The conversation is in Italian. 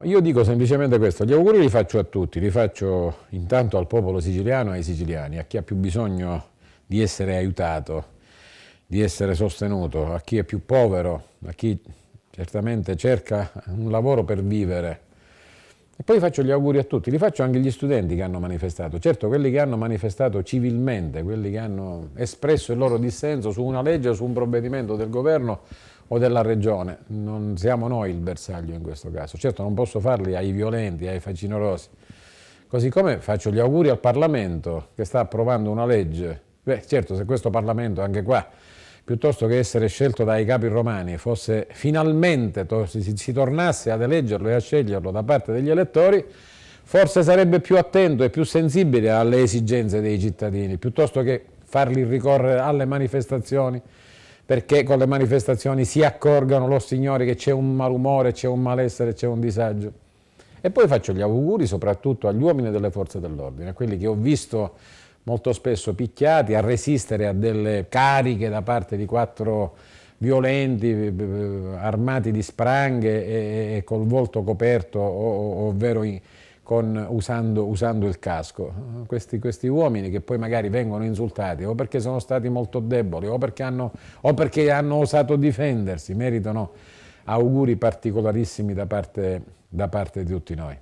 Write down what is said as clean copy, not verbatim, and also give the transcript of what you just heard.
Io dico semplicemente questo, gli auguri li faccio a tutti, li faccio intanto al popolo siciliano e ai siciliani, a chi ha più bisogno di essere aiutato, di essere sostenuto, a chi è più povero, a chi certamente cerca un lavoro per vivere. E poi faccio gli auguri a tutti, li faccio anche agli studenti che hanno manifestato, certo quelli che hanno manifestato civilmente, quelli che hanno espresso il loro dissenso su una legge o su un provvedimento del governo o della regione, non siamo noi il bersaglio in questo caso, certo non posso farli ai violenti, ai facinorosi, così come faccio gli auguri al Parlamento che sta approvando una legge, beh certo se questo Parlamento anche qua, piuttosto che essere scelto dai capi romani, fosse finalmente si tornasse ad eleggerlo e a sceglierlo da parte degli elettori, forse sarebbe più attento e più sensibile alle esigenze dei cittadini, piuttosto che farli ricorrere alle manifestazioni, perché con le manifestazioni si accorgano loro signori che c'è un malumore, c'è un malessere, c'è un disagio. E poi faccio gli auguri soprattutto agli uomini delle forze dell'ordine, a quelli che ho visto molto spesso picchiati, a resistere a delle cariche da parte di 4 violenti armati di spranghe e col volto coperto, ovvero usando il casco. Questi uomini che poi magari vengono insultati o perché sono stati molto deboli o perché hanno osato difendersi, meritano auguri particolarissimi da parte di tutti noi.